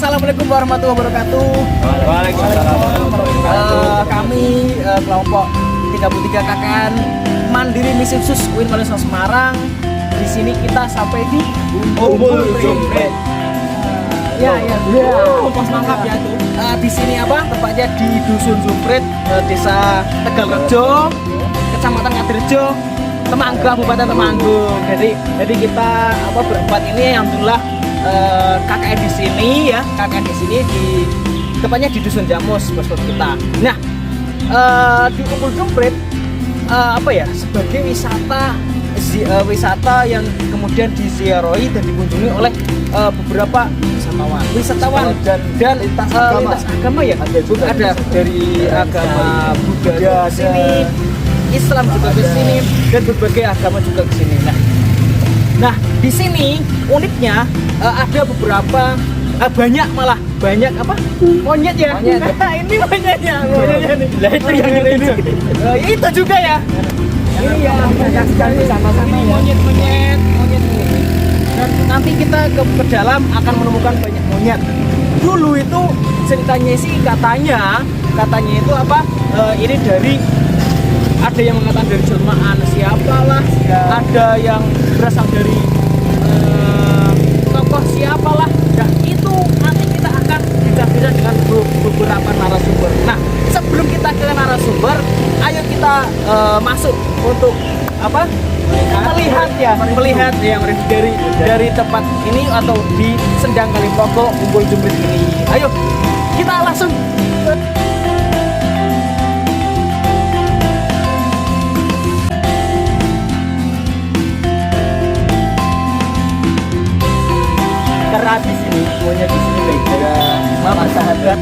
Assalamualaikum warahmatullahi wabarakatuh. Waalaikumsalam. Kami kelompok 33 KKN Mandiri Misi Khusus UIN Malaysia Semarang. Di sini kita sampai di Umbul Jumprit. Pas mantap ya tuh. Di sini apa? Tepatnya di Dusun Jumprit, Desa Tegalrejo, Kecamatan Ngadirejo, Temanggung, Kabupaten Temanggung. Jadi kita berempat ini alhamdulillah KKN di sini ya, KKN di sini tepatnya di Dusun Jamus, bos-bos kita. Nah, di Umbul Jumprit sebagai wisata yang kemudian diziarahi dan dikunjungi oleh beberapa wisatawan dan lintas agama ya. Ada dari agama Buddha di sini, Islam juga ke sini, dan berbagai agama juga ke sini. Nah, di sini uniknya ada beberapa banyak monyet ya. Ini monyetnya nih. Lah itu yang ini. Itu juga ya. Ini ya banyak sekali sama-sama ya. Monyet ini. Dan nanti kita ke dalam akan menemukan banyak monyet. Dulu itu ceritanya sih katanya itu ini dari ada yang mengatakan dari jelmaan siapalah, ada yang berasal dari tokoh siapalah. Nah, itu nanti kita akan bisa dengan beberapa narasumber. Nah, sebelum kita ke narasumber, ayo kita masuk untuk melihat yang dari tempat ini atau di Sendang Kaliprogo Umbul Jumprit ini. Ayo kita langsung karena di sini monyet di sini baik mama sahabat.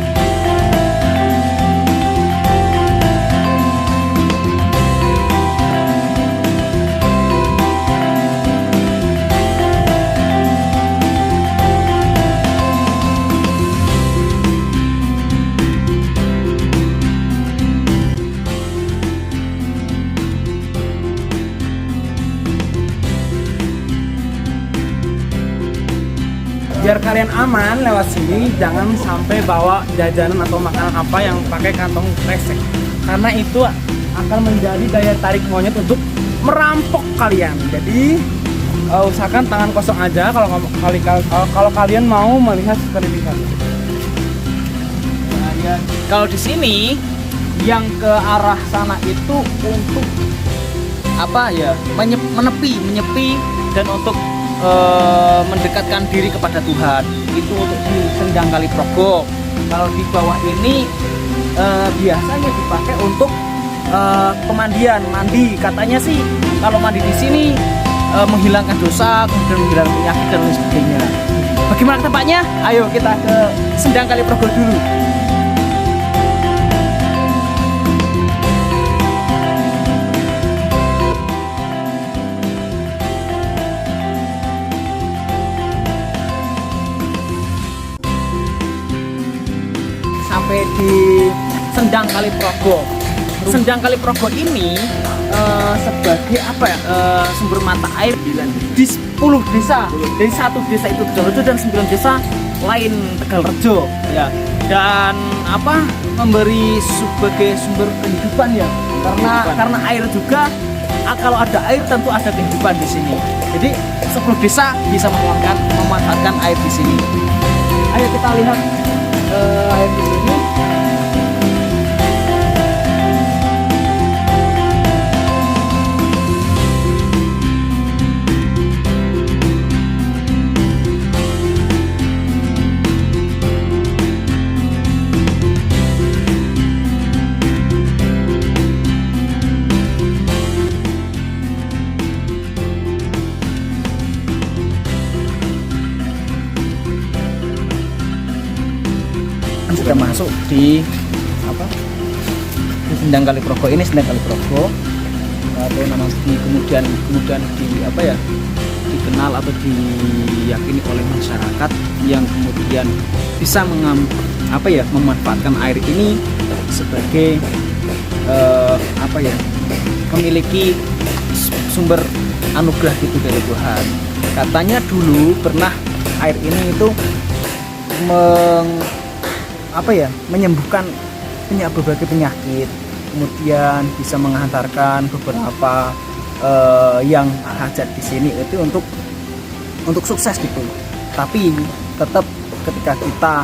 Biar kalian aman lewat sini, jangan sampai bawa jajanan atau makanan apa yang pakai kantong kresek, karena itu akan menjadi daya tarik monyet untuk merampok kalian. Jadi usahakan tangan kosong aja kalau kalian mau melihat sterilitas. Kalau di sini yang ke arah sana itu untuk menyepi dan untuk mendekatkan diri kepada Tuhan. Itu untuk di Sendang Kaliprogo. Kalau di bawah ini biasanya dipakai untuk pemandian, mandi. Katanya sih kalau mandi di sini menghilangkan dosa, kemudian menghilangkan penyakit dan lain sebagainya. Bagaimana tempatnya? Ayo kita ke Sendang Kaliprogo dulu. Sampai di Sendang Kaliprogo. Sendang Kaliprogo ini sebagai sumber mata air di 10 desa. Dari satu desa itu Tegalrejo dan 9 desa lain Tegalrejo ya. Dan memberi sebagai sumber kehidupan ya. Karena air juga, kalau ada air tentu ada kehidupan di sini. Jadi 10 desa bisa memanfaatkan air di sini. Ayo kita lihat air di sini. Sudah masuk di Sendang Kaliprogo ini. Sendang Kaliprogo atau nanti kemudian dikenal atau diyakini oleh masyarakat yang kemudian bisa memanfaatkan air ini sebagai memiliki sumber anugerah gitu dari Tuhan. Katanya dulu pernah air ini itu menyembuhkan berbagai penyakit, kemudian bisa mengantarkan beberapa yang hajat di sini itu untuk sukses gitu. Tapi tetap ketika kita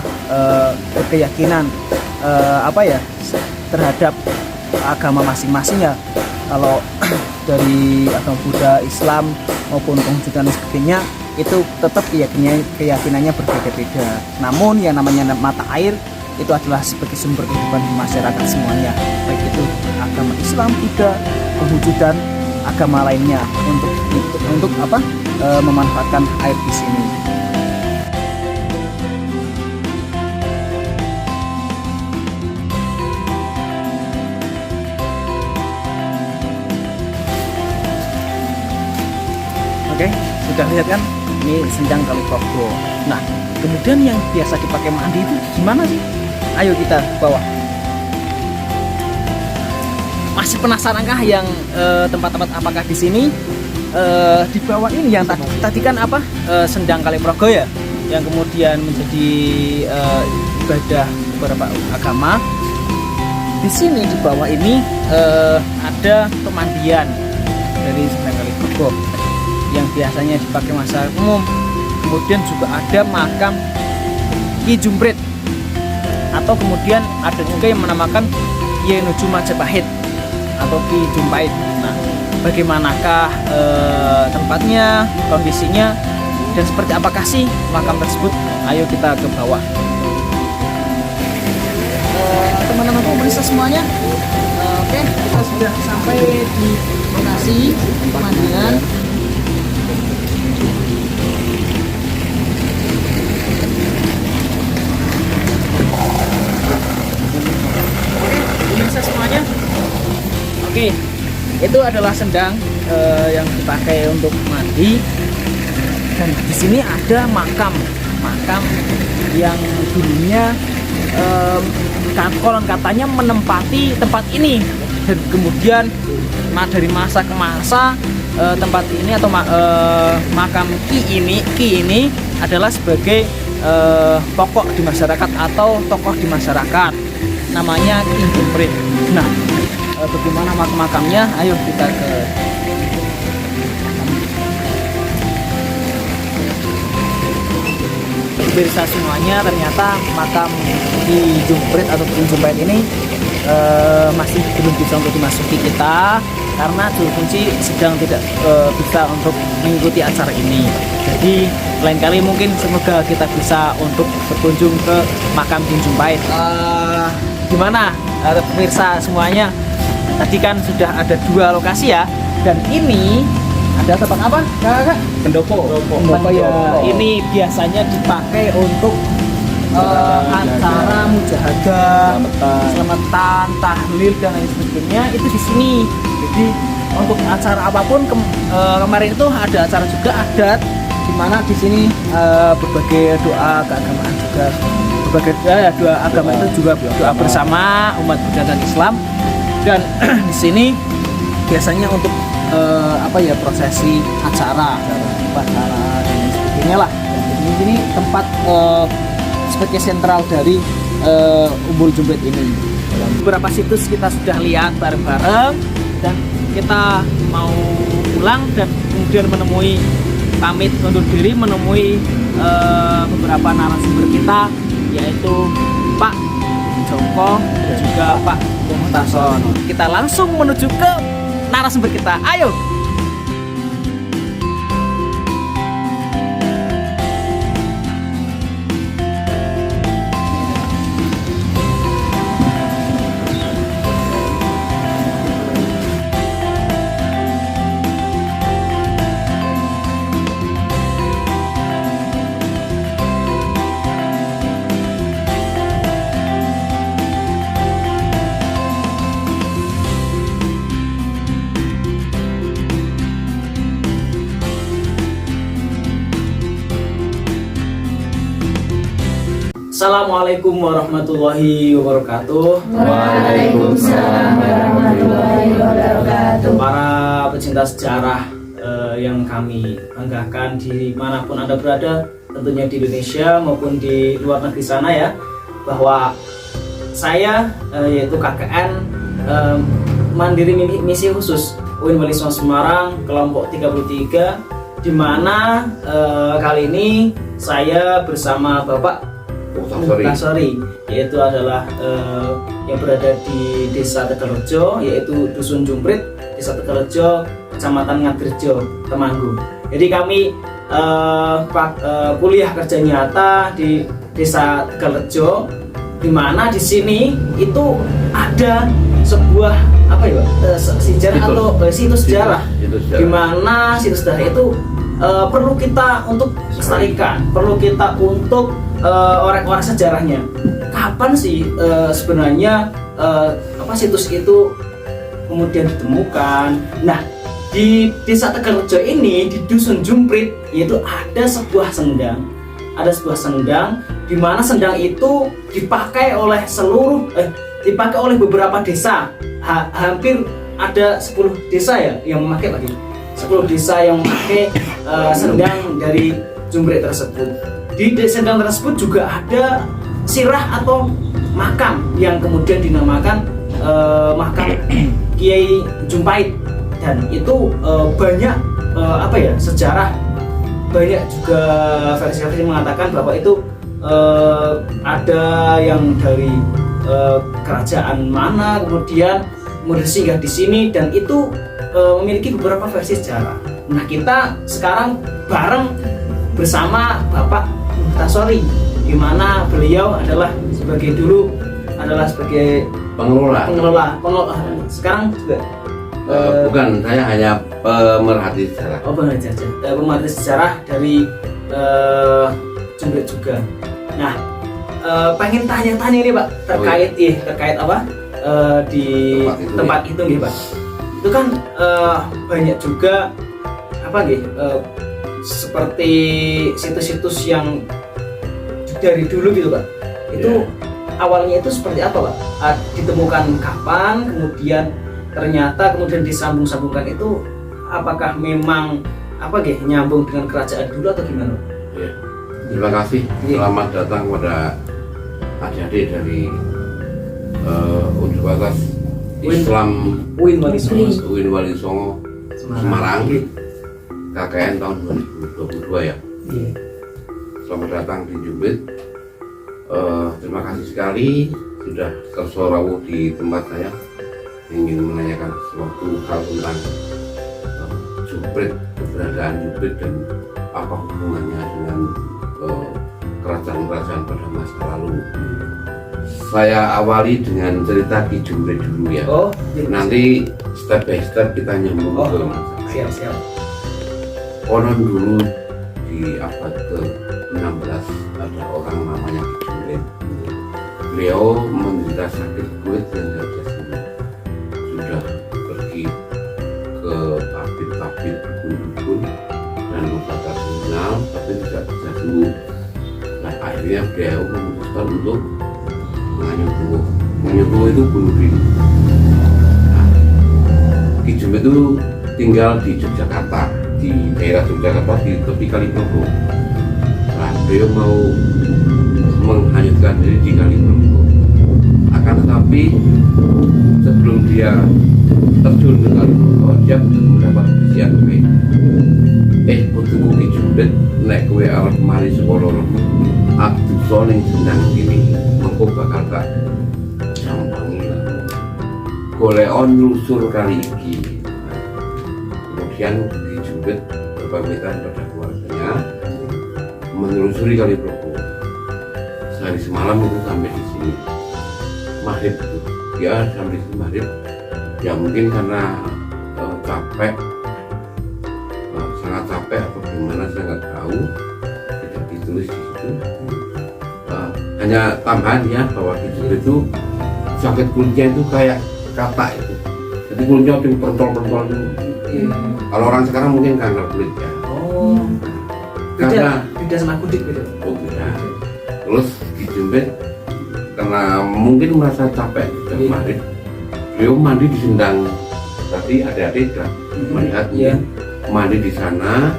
berkeyakinan terhadap agama masing-masing ya, kalau dari agama Buddha, Islam maupun Konghucu dan sebagainya itu tetap keyakinannya berbeda-beda. Namun yang namanya mata air itu adalah sebagai sumber kehidupan masyarakat semuanya, baik itu agama Islam, Buddha, Konghucu dan agama lainnya untuk memanfaatkan air di sini. Oke, sudah lihat kan? Ini Sendang Kali Progo. Nah, kemudian yang biasa dipakai mandi itu gimana sih? Ayo kita ke bawah. Masih penasarankah yang tempat-tempat apakah di sini? Di bawah ini yang tadi kan Sendang Kali Progo ya, yang kemudian menjadi ibadah beberapa agama. Di sini di bawah ini ada pemandian dari Sendang Kali Progo yang biasanya dipakai masyarakat umum. Kemudian juga ada makam Ki Jumprit, atau kemudian ada juga yang menamakan Kyai Nuju Majapahit atau Ki Jumpait. Nah, bagaimanakah tempatnya, kondisinya, dan seperti apakah sih makam tersebut? Ayo kita ke bawah. Teman-teman pemirsa semuanya, oke, kita sudah sampai di lokasi pemandian. Semuanya, oke, itu adalah sendang yang dipakai untuk mandi, dan di sini ada makam yang dulunya konon katanya menempati tempat ini, dan kemudian dari masa ke masa tempat ini atau makam Ki ini adalah sebagai pokok di masyarakat atau tokoh di masyarakat, namanya Ki Jumprit. Nah, bagaimana makamnya? Ayo kita ke pemirsa semuanya. Ternyata makam Ki Jumprit atau Ki Jumpait ini masih belum bisa untuk dimasuki kita karena juru kunci sedang tidak bisa untuk mengikuti acara ini. Jadi lain kali mungkin semoga kita bisa untuk berkunjung ke makam Ki Jumpait. Gimana pemirsa semuanya? Tadi kan sudah ada 2 lokasi ya, dan ini ada tempat apa, kakak? Pendopo ya. Ini biasanya dipakai untuk acara mujahadah, selamatan, tahlil dan lain sebagainya itu di sini. Jadi untuk acara apapun kemarin itu ada acara juga adat, di mana di sini berbagai doa keagamaan juga, berbagai doa agama itu juga doa bersama umat Buddha dan Islam. Dan di sini biasanya untuk prosesi acara dan lain sebagainya lah. Jadi ini tempat sebagai sentral dari Umbul Jumprit ini. Beberapa situs kita sudah lihat bareng-bareng, dan kita mau pulang dan kemudian pamit undur diri menemui beberapa narasumber kita, yaitu Pak Joko dan juga Pak Muhtason. Kita langsung menuju ke narasumber kita. Ayo. Assalamualaikum warahmatullahi wabarakatuh. Waalaikumsalam warahmatullahi wabarakatuh. Para pecinta sejarah yang kami banggakan dimanapun Anda berada, tentunya di Indonesia maupun di luar negeri sana ya, bahwa saya yaitu KKN Mandiri Misi Khusus UIN Wali Songo Semarang kelompok 33, di mana kali ini saya bersama Bapak Muhtasori, yaitu adalah yang berada di Desa Tegalrejo, yaitu Dusun Jumprit, Desa Tegalrejo, Kecamatan Ngadirjo, Temanggung. Jadi kami kuliah kerja nyata di Desa Tegalrejo, di mana di sini itu ada sebuah sejarah atau situs sejarah, di mana situs sejarah itu perlu kita untuk lestarikan, perlu kita untuk orek-orek sejarahnya. Kapan sih sebenarnya situs itu kemudian ditemukan? Nah, di Desa Tegalrejo ini, di Dusun Jumprit, yaitu ada sebuah sendang. Ada sebuah sendang, di mana sendang itu dipakai oleh dipakai oleh beberapa desa. Hampir ada 10 desa ya yang memakai tadi. 10 desa yang memakai sendang dari Jumprit tersebut. Di sendang tersebut juga ada sirah atau makam yang kemudian dinamakan makam Kiai Jumpait, dan itu banyak sejarah, banyak juga versi-versi mengatakan bahwa itu ada yang dari kerajaan mana kemudian singgah di sini, dan itu memiliki beberapa versi sejarah. Nah, kita sekarang bareng bersama Bapak Muhtasori, di mana beliau adalah sebagai pengelola. Sekarang juga bukan, saya hanya pemerhati sejarah. Pemerhati sejarah dari Jumprit juga. Nah, pengen tanya-tanya nih Pak terkait di tempat itu nih Pak. Itu kan banyak juga seperti situs-situs yang dari dulu gitu Pak. Itu awalnya itu seperti apa Pak? Ditemukan kapan? Kemudian ternyata disambung-sambungkan itu, apakah memang nyambung dengan kerajaan dulu atau gimana? Ya. Terima kasih. Selamat datang kepada adik-adik dari Universitas Islam UIN Wali Songo Semarang, KKN tahun 2022 ya. Selamat datang di Jumprit. Terima kasih sekali sudah tersorawu di tempat saya, ingin menanyakan sesuatu hal tentang Jumprit, keberadaan Jumprit, dan apa hubungannya dengan kerajaan-kerajaan pada masa lalu. Saya awali dengan cerita Ki Jumprit dulu ya. Nanti step by step kita nyambung ke masa. Siap. Konon dulu di abad ke-16 ada orang namanya Ki Jumprit. Beliau menderita sakit kulit dan gajah seni. Sudah pergi ke tabib-tabib, dukun-dukun dan obat tradisional, tapi tidak bisa sembuh. Nah, akhirnya beliau memutuskan untuk menyembuh itu bunuh diri. Nah, Ki Jumprit itu tinggal di Yogyakarta, di daerah Yogyakarta di tepi Kaliprogo. Nah, beliau mau menghanyutkan diri di Kaliprogo. Akan tetapi sebelum dia terjun ke Kaliprogo, dia betul mendapat bisian kowe. Putuku Ki Jumprit nek kowe arep mari sekolah aku soning sendang ini mengko bakal tak sampangi goleon lusur kali iki. Kemudian Ki Jumprit berpamitan pada keluarganya menelusuri Kaliprogo. Sehari semalam itu sampai di sini maghrib itu. Ya sampai di sini maghrib. Ya mungkin karena capek, sangat capek atau gimana saya nggak tahu, tidak ditulis di situ. Hanya tambahan ya bahwa Ki Jumprit itu sakit kulitnya itu kayak katak itu. Jadi kulitnya itu pentol-pentol itu. Kalau orang sekarang mungkin kanker kulit ya. Beda sama kudik gitu. Beda. Terus Ki Jumprit karena mungkin merasa capek dan maghrib, beliau mandi di sendang. Tadi adik-adik sudah melihat mandi di sana.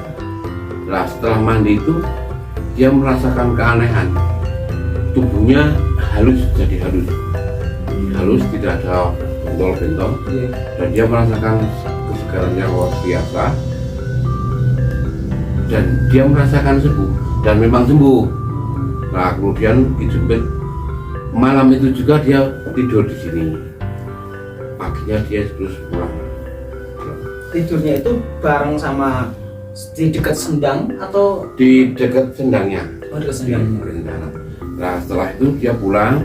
Nah, setelah mandi itu dia merasakan keanehan, tubuhnya halus, jadi halus, tidak ada bentol-bentol, dan dia merasakan kesegaran yang luar biasa, dan dia merasakan sembuh, dan memang sembuh. Nah kemudian Ki Jumprit malam itu juga dia tidur di sini, paginya dia terus pulang. Tidurnya itu bareng sama di dekat sendang atau Di dekat sendangnya. dekat sendang? Nah setelah itu dia pulang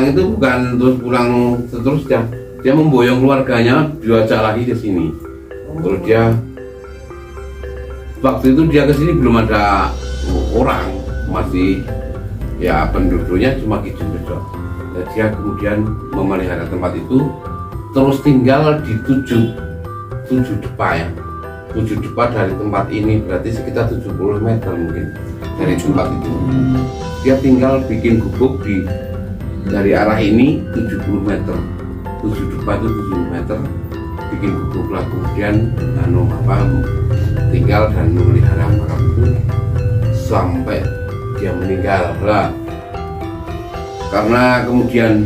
itu bukan terus pulang seterusnya, dia memboyong keluarganya diajak lagi ke sini. Terus dia waktu itu dia ke sini belum ada orang, masih ya penduduknya cuma Ki Jumprit. Dan dia kemudian memelihara tempat itu, terus tinggal di tujuh depa ya. 7 depa dari tempat ini berarti sekitar 70 meter mungkin dari tempat itu. Dia tinggal bikin gubuk dari arah ini 70 meter, 7 depa itu 70 meter, bikin gubuk lah, kemudian tinggal dan memelihara makam itu sampai dia meninggal lah. Karena kemudian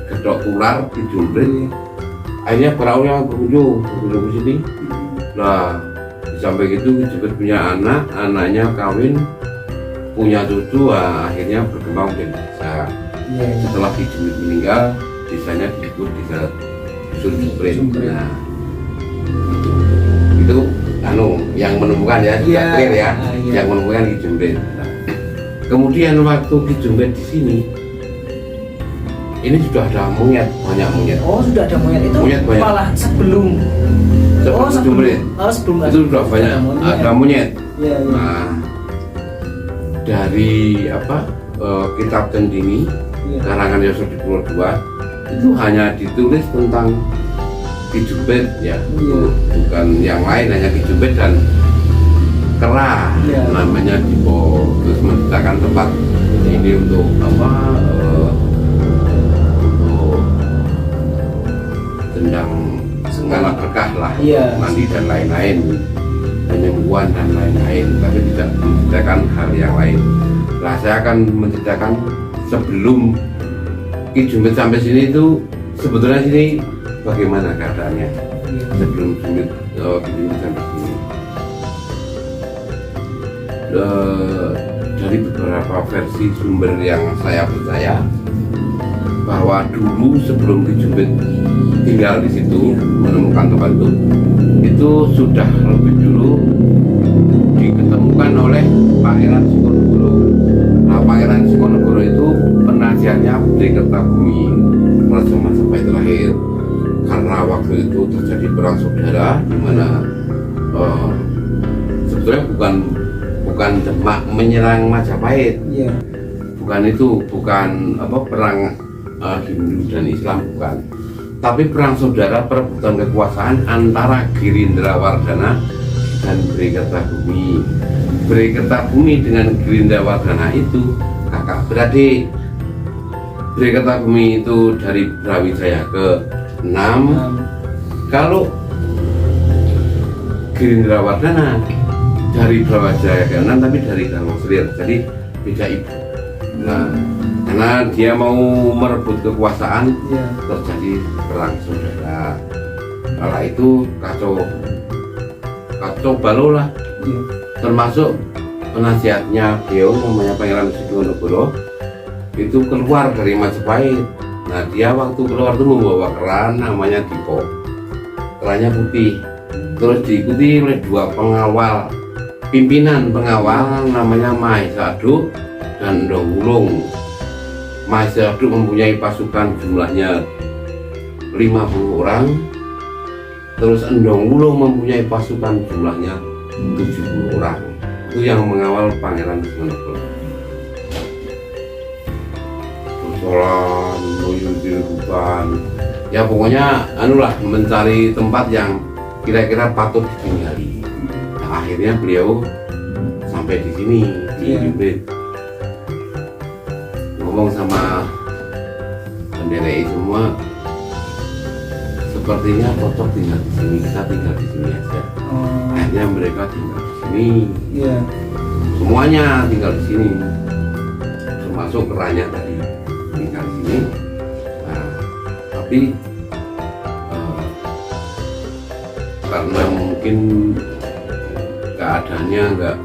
gedok tular Ki Jumprit, akhirnya para orang berkunjung ke sini. Nah sampai gitu Ki Jumprit punya anaknya kawin, punya cucu, akhirnya berkembang menjadi desa. Setelah Ki Jumprit meninggal, desanya disebut desa Dusun Jumprit. Nah itu yang menemukan ya, sudah clear ya, yang menemukan Ki Jumprit. Nah, kemudian waktu Ki Jumprit di sini, ini sudah ada banyak monyet. Oh sudah ada monyet itu? Monyet banyak. Malah sebelum Jumprit itu sudah banyak ada monyet. Nah dari kitab Cendini karangan Yosef Dipuro II itu hanya ditulis tentang Ki Jumprit ya, bukan yang lain, hanya Ki Jumprit dan kera namanya Dipo. Terus menciptakan tempat ini untuk tendang segala berkah lah, mandi dan lain-lain, penyembuhan dan lain-lain, tapi tidak menceritakan hal yang lain. Nah saya akan menceritakan sebelum Ki Jumprit sampai sini itu sebetulnya sini bagaimana keadaannya sebelum Ki Jumprit sampai sini. Dari beberapa versi sumber yang saya percaya bahwa dulu sebelum Ki Jumprit tinggal di situ menemukan tempat itu sudah lebih dulu diketemukan oleh Pangeran Sukonegoro. Nah Pangeran Sukonegoro itu penasihatnya Putri Kertabumi Raja Majapahit terakhir, karena waktu itu terjadi perang saudara di mana sebetulnya bukan Demak menyerang Majapahit, bukan perang Hindu dan Islam, bukan, tapi perang saudara, perebutan kekuasaan antara Girindrawardhana dan Bhre Kertabumi. Bhre Kertabumi dengan Girindrawardhana itu kakak beradik. Bhre Kertabumi itu dari Brawijaya ke-6, kalau Girindrawardhana dari Brawijaya ke-6 tapi dari Karangselir, jadi beda ibu. Nah karena dia mau merebut kekuasaan, terjadi perang saudara. Kala itu kacau balau lah, termasuk penasihatnya beliau namanya Pangeran Sukonegoro itu keluar dari Majapahit. Nah dia waktu keluar itu membawa keran namanya Dipo, kerannya putih, terus diikuti oleh 2 pengawal, pimpinan pengawal namanya Mahisadu dan Endong Wulung. Mahisadu mempunyai pasukan jumlahnya 50 orang, terus Endong Wulung mempunyai pasukan jumlahnya 70 orang. Itu yang mengawal Pangeran Sukonegoro. Sholat, menyusuri hutan, ya pokoknya mencari tempat yang kira-kira patut ditinggali. Nah, akhirnya beliau sampai di sini di Jumprit. Ngomong sama penderei semua, sepertinya cocok tinggal di sini, kita tinggal di sini aja. Akhirnya mereka tinggal di sini. Iya. Semuanya tinggal di sini. Termasuk keranya tadi tinggal di sini. Nah, tapi karena mungkin keadaannya nggak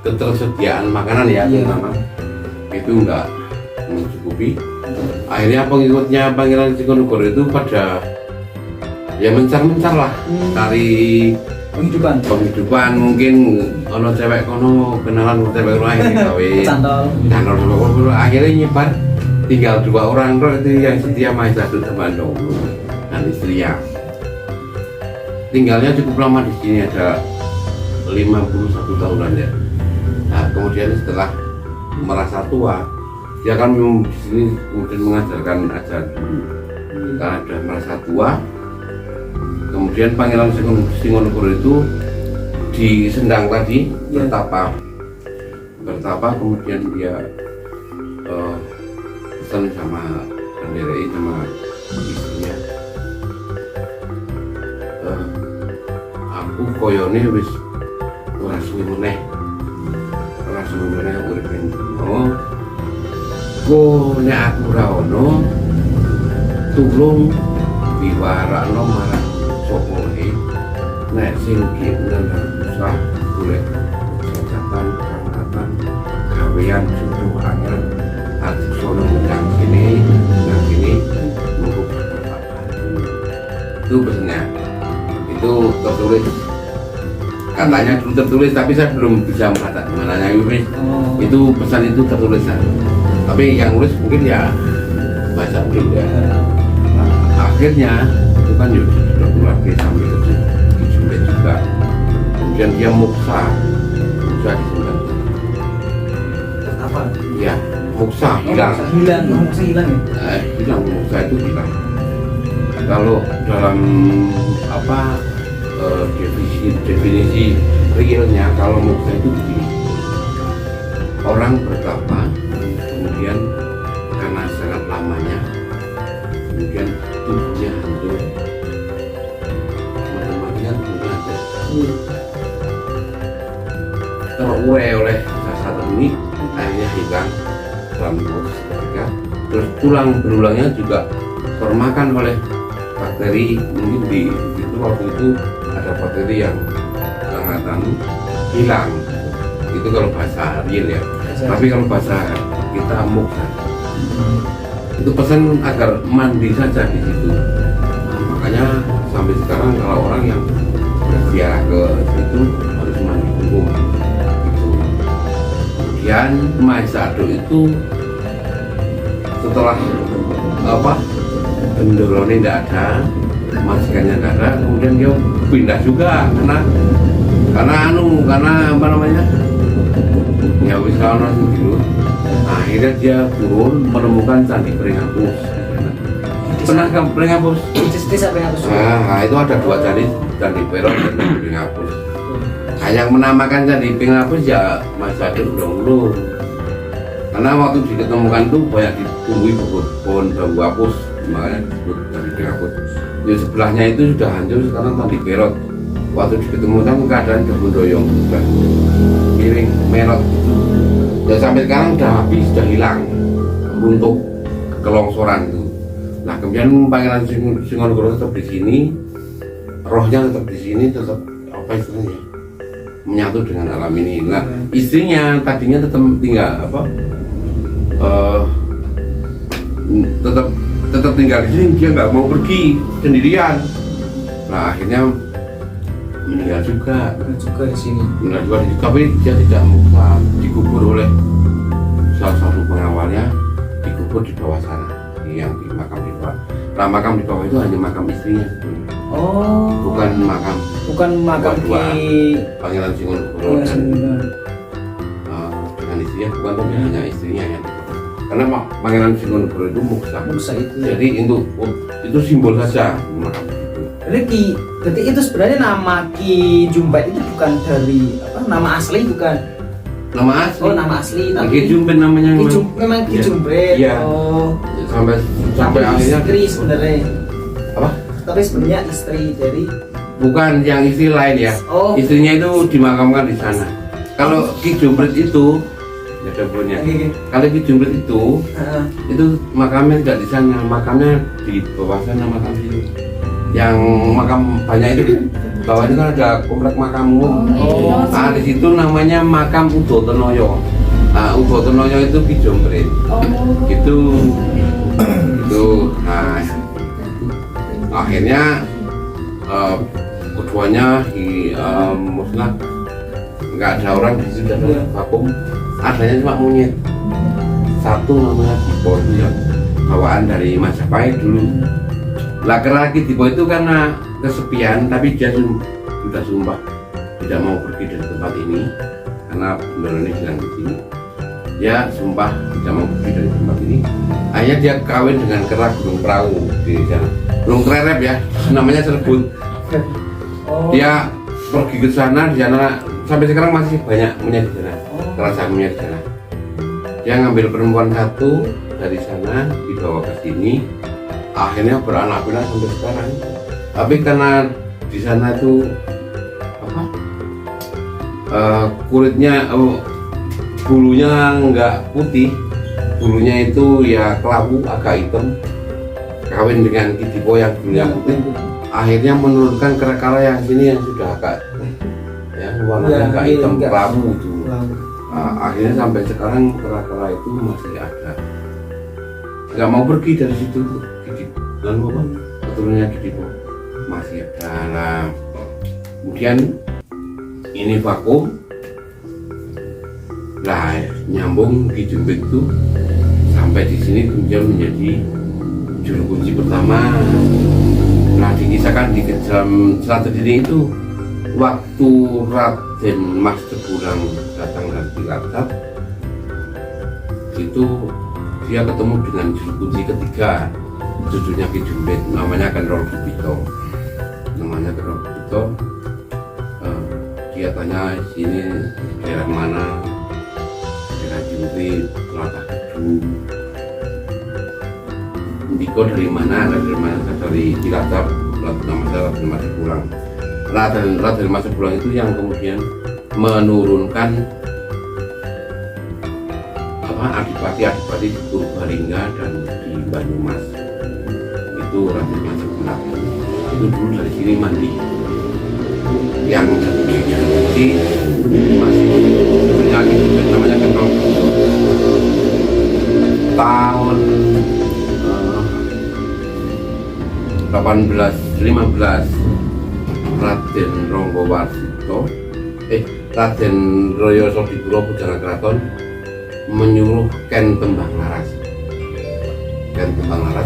ketersediaan makanan ya, Iya. terutama itu nggak mencukupi. Akhirnya pengikutnya Pangeran Sikonegoro itu pada ya mencar-mencar lah cari penghidupan. Mungkin ono cewek kono kenalan cewek kono akhirnya kawin cantol akhirnya nyebar tinggal 2 orang itu yang setia Mahisatu teman dan istrinya. Tinggalnya cukup lama di sini, ada 51 tahunan ya. Nah, kemudian setelah merasa tua, dia kan di sini kemudian mengajarkan ajar karena sudah merasa tua. Kemudian Pangeran Sikonegoro itu di Sendang tadi bertapa, kemudian dia pesan sama Banderai sama istrinya, aku koyone wis ora suwe meneh urip ning kono. Nek aku ora ono tulung biwarakno marang sapa wae nek sing kinen usah golek catatan perangkatan gawean cucu angel ati sono nang sini monggo itu pesannya. Itu tertulis, katanya dulu tertulis tapi saya belum bisa menanya Yuris. Itu pesan itu tertulis, tapi yang nulis mungkin ya baca belum ya. Nah, akhirnya itu kan sudah keluar sampai ke Jumbe juga. Kemudian dia muksa di Sumber. Apa? Ya, muksa hilang. Hilang, muksa itu hilang. Kalau dalam definisi realnya, kalau muksa itu begini, orang bertapa kemudian karena sangat lamanya kemudian tubuhnya hancur, teman-temannya tubuhnya hancur, terurai oleh sesat ini, akhirnya hilang dalam proses ketika. Terus tulang berulangnya juga termakan oleh bakteri. Mungkin di itu waktu itu ada bakteri yang sangat hilang. Itu kalau bahasa real ya. Tapi kalau bahasa kita muksa, itu pesan agar mandi saja di situ. Nah, makanya sampai sekarang kalau orang yang berziarah ke situ harus mandi hukum. Gitu. Kemudian Mahisatu itu setelah bendorone tidak ada, majikannya tidak ada, kemudian dia pindah juga karena apa namanya, ya wis kawan dulu. Akhirnya dia turun menemukan Candi Pringapus. Pernah ke Pringapus? Nah, itu ada 2 Candi Peron dan Candi Pringapus. Nah, yang menamakan Candi Pringapus ya Mahisatu dulu. Karena waktu diketemukan itu banyak ditumbuhi pohon bambu apus, makanya disebut Candi Pringapus. Di sebelahnya itu sudah hancur, sekarang Candi Perot. Waktu diketemukan keadaan kebundoyong sudah miring, merot. Dan sampai sekarang sudah habis, sudah hilang, runtuh kelongsoran itu. Nah, kemudian Pangeran Sikonegoro tetap di sini, rohnya tetap di sini, tetap apa istilahnya, menyatu dengan alam ini. Nah, istrinya tadinya tetap tinggal tetap tinggal di sini, dia nggak mau pergi sendirian. Nah, akhirnya meninggal juga di sini. Tapi dia tidak muksa, dikubur oleh salah satu pengawalnya, dikubur di bawah sana, yang di makam di bawah. Nah, makam di bawah itu hanya makam istrinya, bukan makam Pangeran Sikonegoro dengan istrinya, bukan, tapi hanya istrinya yang dikubur. Karena Pangeran Sikonegoro itu muksa itu. Jadi itu simbol saja makam itu. Jadi itu sebenarnya nama Ki Jumpet itu bukan dari nama asli, bukan? Nama asli. Oh, nama asli. Tapi Ki Jumpet namanya memang Ki Jumpet. Iya. Oh. Sampai akhirnya istri sebenarnya. apa? Tapi sebenarnya istri dari Bukan yang istri lain ya. Oh. Istrinya itu dimakamkan di sana. Kalau Ki Jumprit itu, ya dapurnya. Kalau Ki Jumprit itu makamnya tidak di sana, makamnya di bawah sana, makam itu. Yang makam banyak itu, bawah itu kan ada komplek makam umum. Nah, di situ namanya makam Udotonoyo. Nah, Udotonoyo itu Ki Jumprit. Itu. Nah, akhirnya keduanya maksudnya nggak ada orang di situ, ada vakum, adanya cuma monyet satu namanya Dipo, itu yang bawaan dari Majapahit dulu. Laki-laki Dipo itu karena kesepian, tapi dia sudah sumpah tidak mau pergi dari tempat ini karena benar ini sedang di sini. Dia sumpah tidak mau pergi dari tempat ini. Akhirnya dia kawin dengan kera Gunung Perahu di sana, Gunung Trerep ya, namanya Cerbut. Dia pergi ke sana, di sana sampai sekarang masih banyak monyet di sana, kerajaan monyet di sana. Dia ngambil perempuan satu dari sana, dibawa ke sini, akhirnya beranak pinak sampai sekarang. Tapi karena di sana itu apa? Kulitnya bulunya nggak putih, bulunya itu ya kelabu agak hitam. Kawin dengan Ki Dipo yang bulunya putih, akhirnya menurunkan kera-kera yang sini yang sudah agak ya warnanya agak hitam kelabu itu. Akhirnya sampai sekarang kera-kera itu masih ada, nggak mau pergi dari situ. Lalu apa? Keturunannya Ki Dipo masih ada. Nah, kemudian ini vakum, lah nyambung Ki Jumprit itu sampai di sini kemudian menjadi juru kunci pertama. Nah, dikisahkan di dalam Selat Kediri itu waktu Raden Mas Tegulang datang dari Cilacap itu dia ketemu dengan juru kunci ketiga, cucunya Ki Jumprit, namanya Kendrol Bubito. Dia tanya sini daerah mana, daerah Jumprit, Tlatah Gedung. Ndiko dari mana? Dari Cilacap. Nama saya Raden Mas Tegulang. Raden Mas Tegulang itu yang kemudian menurunkan adipati di Purbalingga dan di Banyumas. Itu Raden Mas Tegulang. Itu dulu dari sini mandi. Yang jadi masih lagi namanya Kendrol. Tahun 1815 Raden Ronggowarsito Raden Royo Sodipuro Pujana Kraton menyuruh Ken Tembang Laras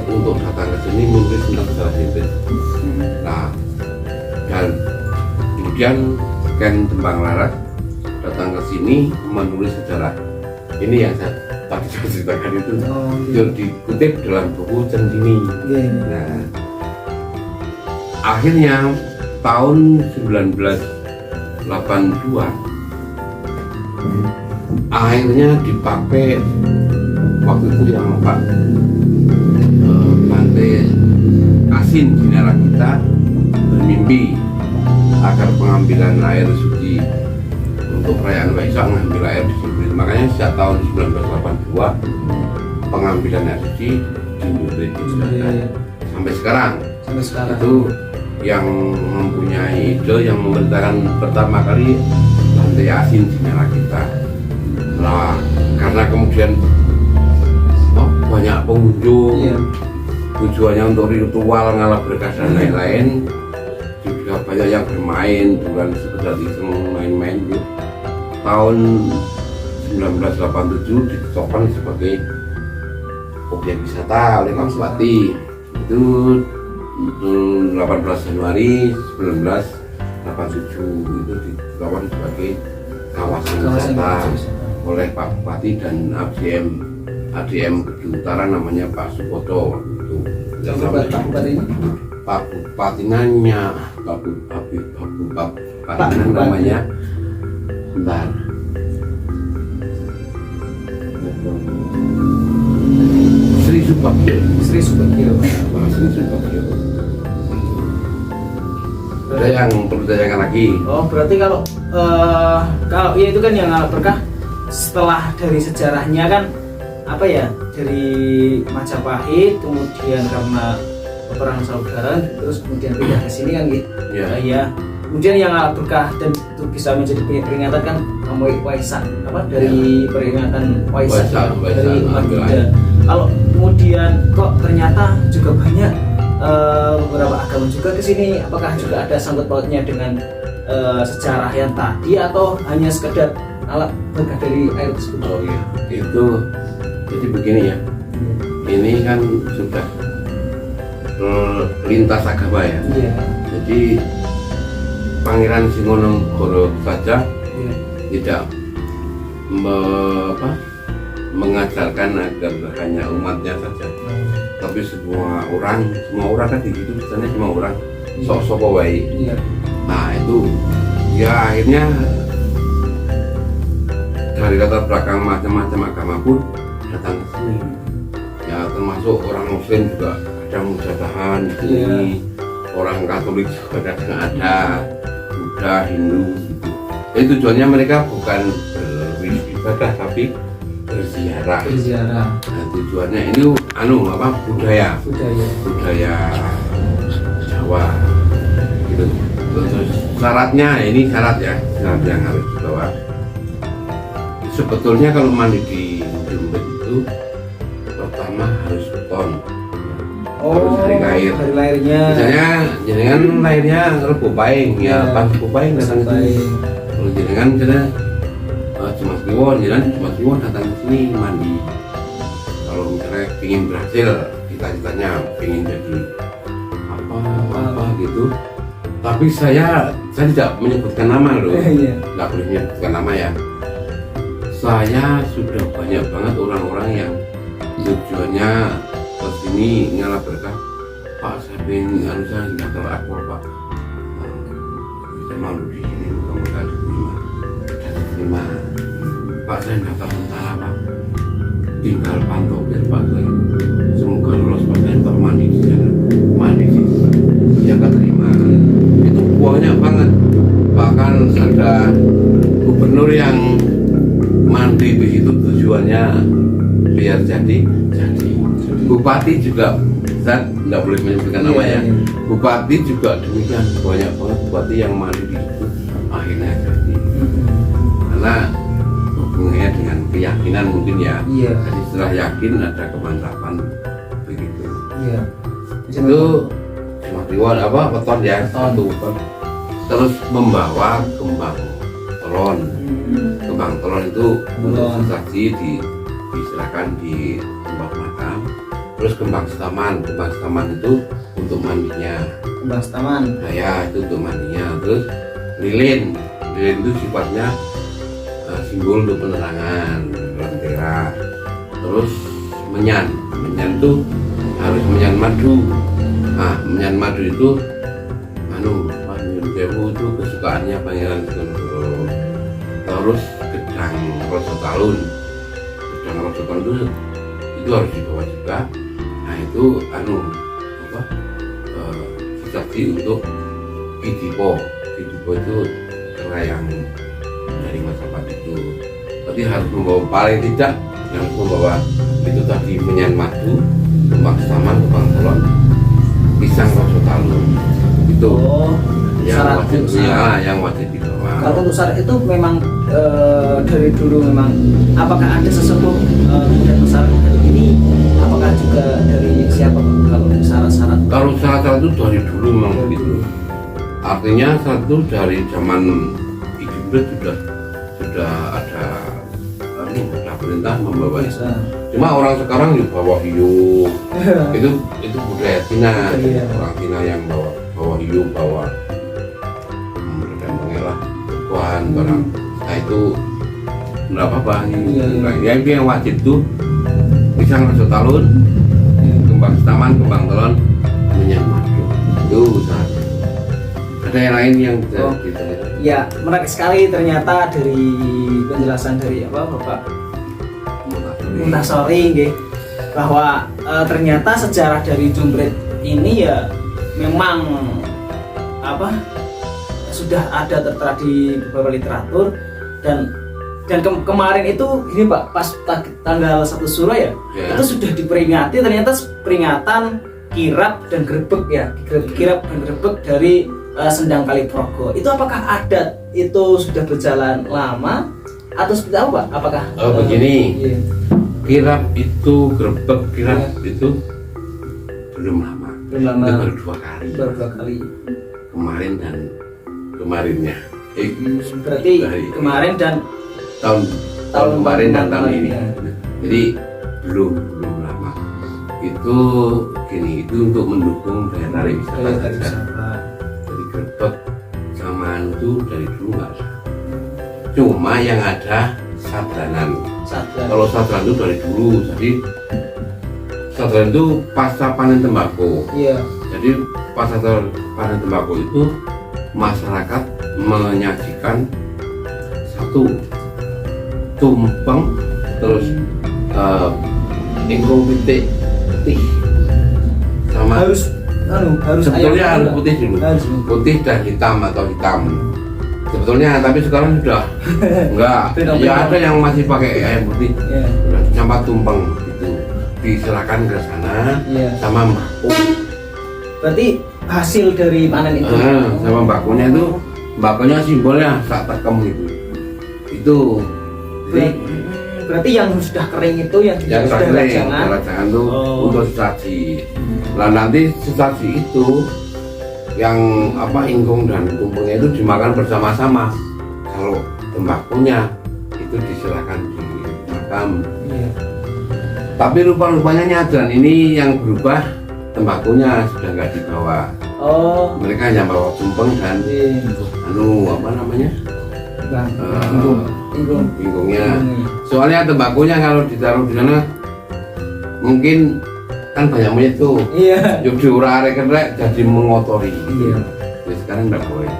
untuk datang ke sini menulis tentang sejarah Jumprit. Nah, dan kemudian Ken Tembang Laras datang ke sini menulis sejarah ini yang tadi saya ceritakan itu. Dikutip dalam buku Centini. Nah, akhirnya tahun 1982 akhirnya dipakai waktu itu yang Pak Bante Asin Jinara kita bermimpi agar pengambilan air suci untuk perayaan Waisak mengambil air di Jumprit. Makanya sejak tahun 1982 pengambilan air suci di Jumprit sampai sekarang. Itu yang mempunyai ide, yang memerintahkan pertama kali Bante Asin Jinara kita. Nah, karena kemudian banyak pengunjung, tujuannya untuk ritual ngalah berkah dan lain-lain, juga banyak yang bermain, bukan sekedar iseng main-main gitu. Tahun 1987 ditetapkan sebagai objek wisata oleh Pak Bupati. Itu 18 Januari 1987 itu ditetapkan sebagai kawasan wisata oleh Pak Bupati dan ADM Kediri Utara namanya Pak Sukodo. Itu Pak Bupati namanya bentar. Sri Subagio. ada yang perlu ditanyakan lagi. Oh, berarti kalau ya itu kan yang ngalap berkah setelah dari sejarahnya kan apa ya, dari Majapahit kemudian karena perang saudara terus kemudian pindah ke sini kan gitu. Iya. Ya. Kemudian yang ngalap berkah dan itu bisa menjadi peringatan kan Waisak apa dari peringatan Waisak dari umat Buddha. Kalau kemudian kok ternyata juga banyak beberapa agama juga ke sini, apakah juga ada sangkut pautnya dengan sejarah yang tadi atau hanya sekedar alat berkah dari air tersebut? Oh iya, itu jadi begini ya. Ini kan sudah lintas agama ya. Iya. Jadi Pangeran Singonegoro saja Iya. tidak mengajarkan agar hanya umatnya saja, tapi semua orang kan di situ misalnya semua orang sok-sok wae. Iya. Nah itu ya akhirnya dari latar belakang macam-macam agama pun datang ke sini. Ya termasuk orang Muslim juga ada mujahadan di sini, orang Katolik juga ada, Buddha, Hindu gitu. Jadi tujuannya mereka bukan beribadah tapi berziarah. Nah, tujuannya ini budaya Jawa gitu. Terus syaratnya ini syarat yang harus dibawa. Sebetulnya kalau mandi di Jumber itu pertama harus beton. Harus dari air. Dari lahirnya. Misalnya jenengan lahirnya Rebo Paing ya, pas Rebo Paing datang ke sini. Kalau jenengan Jumat Kliwon datang ke sini mandi. Kalau misalnya ingin berhasil, cita-citanya ingin jadi apa gitu. Tapi saya tidak menyebutkan nama loh, nggak boleh menyebutkan nama ya. Saya sudah banyak banget orang-orang yang tujuannya ke sini ngalap berkah. Pak, saya pengen saya nggak terlaku Pak. Saya malu di sini, kamu nggak diterima. Pak, saya nggak tahu tentara Pak. Tinggal pantau biar Pak saya. Semoga lolos Pak, saya mandi di sana, mandi di sana. Ya keterima. Itu banyak banget. Bahkan ada gubernur yang mandi di situ tujuannya biar jadi. Bupati juga, saya nggak boleh menyebutkan namanya. Bupati juga demikian, banyak banget bupati yang mandi di situ akhirnya jadi. Karena hubungannya dengan keyakinan mungkin ya. Jadi setelah yakin ada kemantapan begitu. Iya. Itu cuma riwal beton ya, satu beton. Terus membawa kembang telon. Kembang telon itu untuk sesaji diserahkan di tempat makam. Terus kembang setaman itu untuk mandinya. Kembang setaman. Nah, ya itu untuk mandinya. Terus lilin itu sifatnya simbol untuk penerangan, lentera. Terus menyan itu harus menyan madu. Nah, menyan madu itu Dewu itu kesukaannya Pangeran Singonegoro. Terus gedang Roso Talun itu harus dibawa juga. Nah itu sesaji untuk Kidipo itu yang dari Majapahit itu. Berarti harus membawa, paling tidak harus membawa itu tadi menyan madu, kembang setaman, kembang telon, pisang Roso Talun itu. Yang wajib dibawa. Kalau untuk syarat itu memang dari dulu memang apakah ada sesepuh kemudian syarat ini, apakah juga dari siapa kalau syarat-syarat? Kalau syarat-syarat itu dari dulu memang begitu. Artinya satu dari zaman Ibu sudah ada perintah membawa itu. Cuma orang sekarang juga bawa hiu. itu budaya Cina. Orang Cina yang bawa hiu, bawa barang. Nah itu nggak apa-apa. Yang wajib tuh pisang Roso Talun, kembang setaman, kembang telon, menyan madu. Itu satu. Ada yang lain yang Ya, menarik sekali ternyata dari penjelasan dari Bapak Muntasori, bahwa ternyata sejarah dari Jumbret ini ya memang sudah ada tertera di beberapa literatur dan kemarin itu gini Pak, pas tanggal 1 Suro ya, itu sudah diperingati ternyata peringatan kirap dan grebek ya, kirap dan grebek dari Sendang Kaliprogo. Itu apakah adat itu sudah berjalan lama atau seperti apa Pak? Apakah begini, iya. kirap itu, grebek kirap itu belum lama. Belum lama. Itu baru 2 kali. Baru 2 kali. Kemarin dan kemarinnya. Berarti dari kemarin dan tahun kemarin dan tahun ini. ya. Jadi belum lama. Itu gini, itu untuk mendukung daya tarik wisata saja. Jadi grebek sama itu dari dulu nggak ada. Cuma yang ada sadranan. Kalau sadran itu dari dulu, jadi sadran itu pasca panen tembakau. Iya. Jadi pasca panen tembakau itu masyarakat menyajikan satu tumpeng, terus ingkung pitik putih sama Harus sebetulnya ayam harus putih dulu, putih dan hitam atau hitam sebetulnya, tapi sekarang sudah enggak. Ya ada yang masih pakai ayam putih. Iya. Sama tumpeng itu diserahkan ke sana. Iya. Sama mbakku. Berarti hasil dari panen itu. Sama mbakkunya itu, mbakkunya simbolnya sak tekem gitu. Itu Berarti yang sudah kering itu yang sudah kering, rajangan. rajangan itu untuk sesaji. Nah nanti sesaji itu yang ingkung dan tumpengnya itu dimakan bersama-sama. Kalau tembakunya itu diserahkan di makam. Iya. Tapi rupa-rupanya nyadran ini yang berubah, tembakunya sudah nggak dibawa. Oh. Mereka hanya bawa tumpeng dan ingkungnya. Soalnya tembakunya kalau ditaruh di sana mungkin kan banyak monyet tuh. Iya. Yuk diurak-arek jadi mengotori. Iya. Jadi sekarang nggak boleh.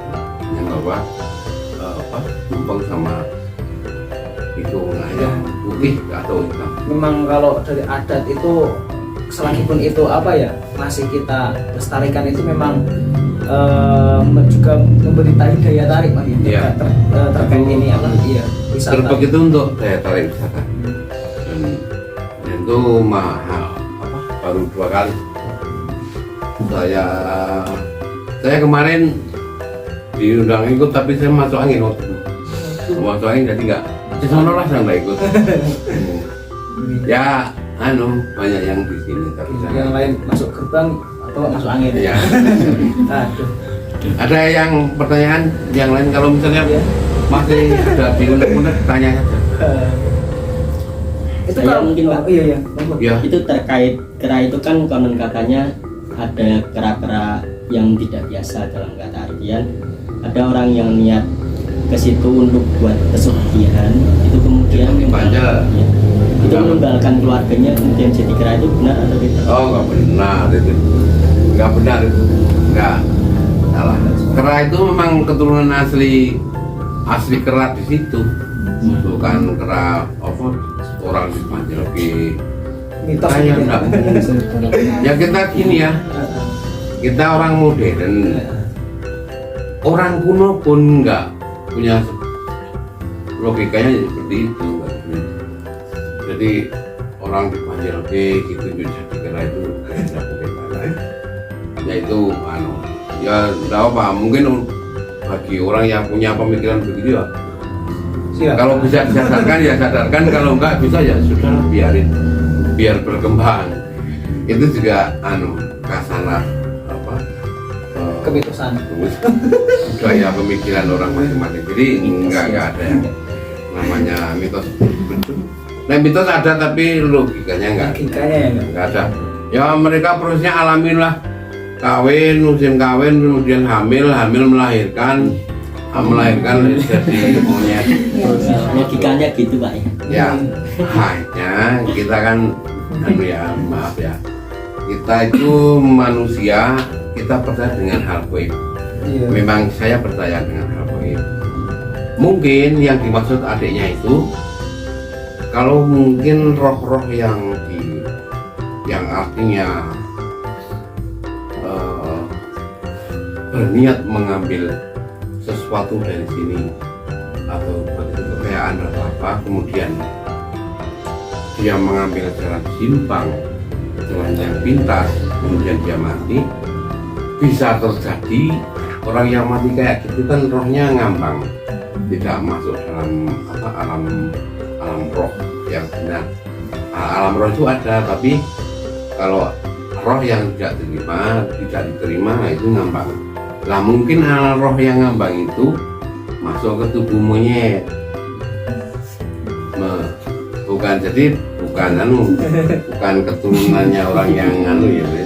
Yang bawa tumpeng sama ingkung ayam putih atau hitam. Memang kalau dari adat itu selagi pun itu masih kita lestarikan itu memang juga memberi daya tarik Pak, gitu. Iya. Terkait ini wisata. Grebek itu untuk daya tarik wisata. Dan itu mahal, baru 2 kali. Saya kemarin diundang ikut, tapi saya masuk angin waktu itu. Masuk angin jadi nggak, di sana lah saya nggak ikut. Ya, banyak yang di sini, tapi Yang lain masuk gerbang atau masuk angin. ya. Aduh. Ada yang pertanyaan yang lain, kalau misalnya masih ada di unek-unek tanya saja. Itu Saya mungkin Pak. Iya. Ya. Itu terkait kera itu kan konon katanya ada kera-kera yang tidak biasa, dalam kata artian ada orang yang niat ke situ untuk buat pesugihan, itu kemudian Banyak. ya, itu meninggalkan keluarganya kemudian jadi kera, itu benar atau tidak? Oh, nggak benar itu. Nggak benar itu. Nggak salah. Kera itu memang keturunan asli kera di situ. Bukan kera orang di Panjang Mitos Kayak gitu. enggak mungkin. Ya kita gini ya, kita orang modern, orang kuno pun nggak punya logikanya seperti itu. Jadi orang di Panjang gitu jadi kira itu tidak mungkin banget. Ya itu ya nggak apa, mungkin bagi orang yang punya pemikiran begitu ya. Siap. Kalau bisa disadarkan ya sadarkan, kalau enggak bisa ya sudah, biarin, biar berkembang. Itu juga kasanah Kemitosan. budaya pemikiran orang masing-masing. Jadi enggak ada yang namanya mitos. Nah, mitos ada tapi logikanya enggak. Enggak ada. Ya mereka prosesnya alamin lah. Kawin, musim kawin, kemudian hamil melahirkan jadi monyet. Logikanya gitu Pak ya. Ya, hanya kita kan maaf ya, kita itu manusia, kita percaya dengan hal gaib. Iya. Memang saya percaya dengan hal gaib. Mungkin yang dimaksud adiknya itu, kalau mungkin roh-roh yang artinya berniat mengambil sesuatu dari sini atau kekayaan atau apa, kemudian dia mengambil jalan simpang, jalan yang pintas, kemudian dia mati, bisa terjadi orang yang mati kayak gitu kan rohnya ngambang, tidak masuk dalam alam roh yang benar. Alam roh itu ada, tapi kalau roh yang tidak diterima itu ngambang. Lah mungkin alam roh yang ngambang itu masuk ke tubuh monyet. Bukan keturunannya orang yang ya,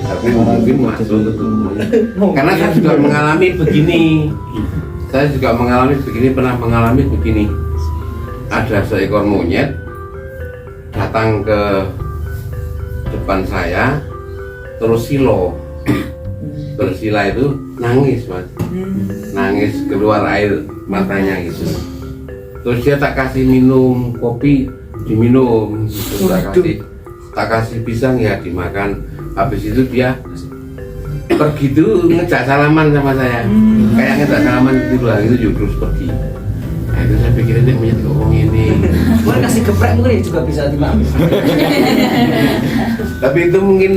tapi mungkin masuk ke tubuh monyet. Karena saya juga mengalami begini. Pernah mengalami begini. Ada seekor monyet datang ke depan saya, terus bersila itu nangis, Mas. Nangis keluar air matanya gitu. Terus dia tak kasih minum kopi, diminum gitu. tak kasih pisang ya dimakan. Habis itu dia pergi tuh ngejak salaman sama saya, kayak ngejak salaman gitu lah, itu juga terus pergi. Nah, itu saya pikirin dia punya ngomong ini. Boleh kasih geprek mungkin ya juga bisa dimakan. Tapi itu mungkin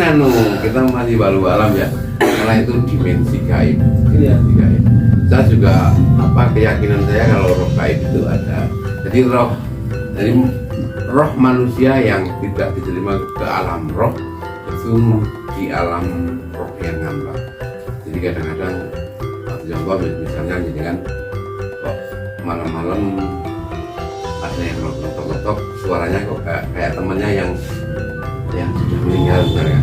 kita masih baru alam ya, karena itu dimensi gaib. Iya. Gaib. Saya juga keyakinan saya kalau roh gaib itu ada. Jadi roh manusia yang tidak diterima ke alam roh itu di alam roh yang ngambang. Jadi kadang-kadang contoh misalnya kan kok malam-malam ada yang ngetok-ngetok, suaranya kok kayak temannya yang sudah meninggal misalnya.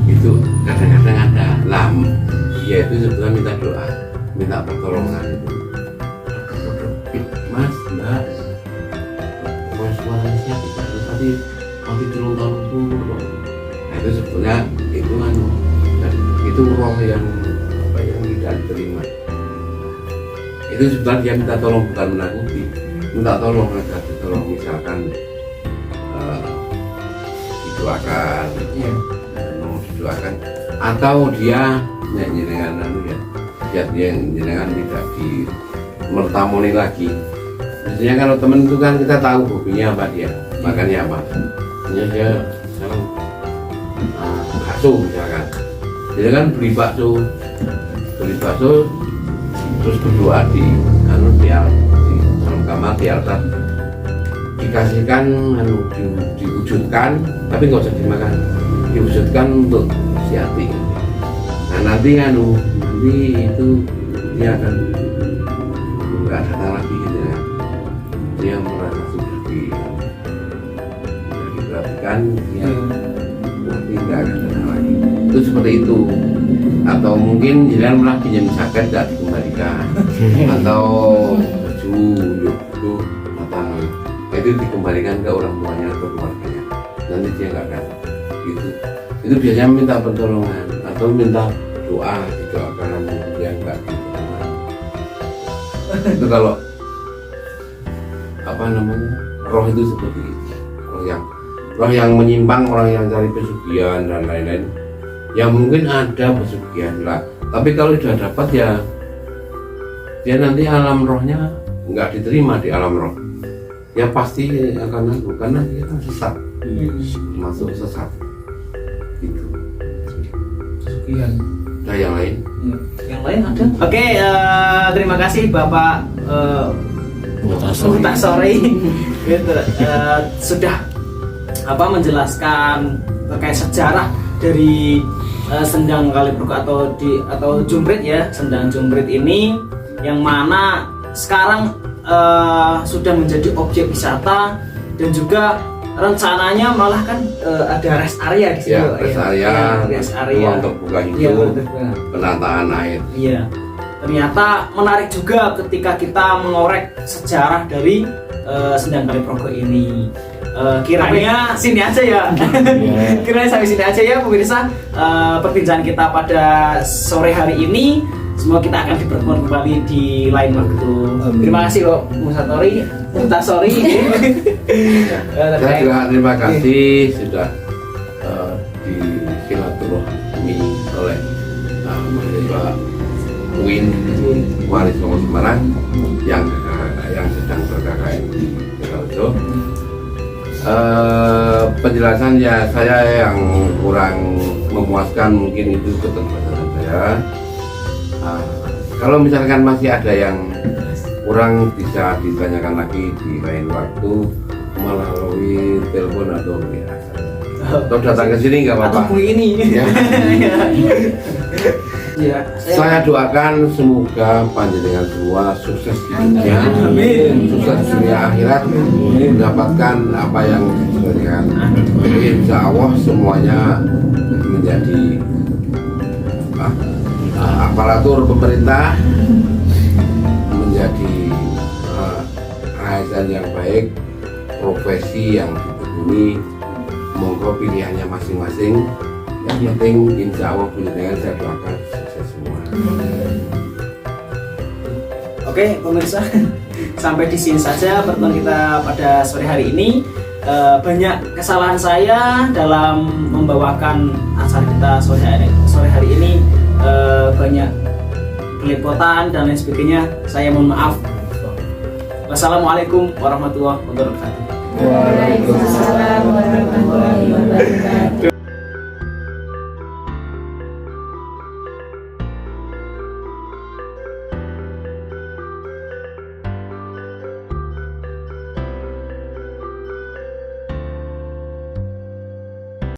Itu kadang-kadang ada lam, dia itu sebetulnya minta doa, minta pertolongan itu. Mas, Mbak, suaranya siapa itu tadi masih tolong nah itu sebetulnya itu roh yang tidak diterima. Itu sebetulnya dia minta tolong, bukan menakuti, minta tolong aja, tolong misalkan didoakan, didoakan, atau dia jenengan dia jenengan tidak dimertamoni lagi. Biasanya kalau temen itu kan kita tahu hobinya apa dia, makannya apa. Misalnya dia bakso misalkan, dia kan beli bakso terus berdoa di dalam kamar di altar, dikasihkan diwujudkan, tapi nggak usah dimakan, diwujudkan untuk si hati. Nah nanti itu dia akan nggak datang lagi gitu ya. Dia merasa sudah diperhatikan, dia nanti nggak akan datang lagi. Itu seperti itu. Atau mungkin jangan malah pinjam sakit tidak dikembalikan, atau baju itu itu dikembalikan ke orang tuanya atau keluarganya, nanti dia nggak akan gitu. Itu biasanya minta pertolongan atau minta doa, didoakan, dia nggak diterima. Itu kalau roh itu seperti itu, roh yang menyimpang, orang yang cari pesugihan dan lain-lain. Ya mungkin ada pesugihan lah, tapi kalau sudah dapat ya dia nanti alam rohnya nggak diterima di alam roh, ya pasti akan karena dia kan sesat, masuk sesat gitu. Pesugihan. Nah yang lain? Yang lain ada? Oke, terima kasih Bapak Muhtasori gitu, sudah menjelaskan terkait sejarah dari sendang Kaliprogo atau Jumprit ya, sendang Jumprit ini yang mana sekarang sudah menjadi objek wisata dan juga rencananya malah kan ada rest area di sini. Ya, rest area untuk buka hijau, penataan air. Iya. Ternyata menarik juga ketika kita mengorek sejarah dari sendang Kaliprogo ini. Kiranya sini aja ya. Kiranya sampai sini aja ya pemirsa perbincangan kita pada sore hari ini. Semoga kita akan dipertemukan kembali di lain waktu. Terima kasih kok Muhtasori. Saya juga terima kasih sudah di silaturahmi oleh mahasiswa UIN Wali Songo Semarang yang sedang ber-KKN di Sidoarjo. Penjelasan ya saya yang kurang memuaskan, mungkin itu keterbatasan saya. Kalau misalkan masih ada yang kurang, bisa ditanyakan lagi di lain waktu melalui telepon atau WA. Atau datang ke sini nggak apa-apa. Atau ini. Ya. Ya, Saya doakan semoga panjenengan semua sukses di dunia, sukses dunia akhirat, mendapatkan apa yang diberikan. Insya Allah semuanya menjadi aparatur pemerintah, menjadi ASN yang baik, profesi yang ditekuni. Monggo pilihannya masing-masing. Yang penting insya Allah panjenengan saya doakan sukses semua. Oke pemirsa, sampai di sini saja pertemuan kita pada sore hari ini. Banyak kesalahan saya dalam membawakan acara kita sore hari ini, banyak kelepotan dan lain sebagainya. Saya mohon maaf. Wassalamualaikum warahmatullahi wabarakatuh. Waalaikumsalam warahmatullahi wabarakatuh.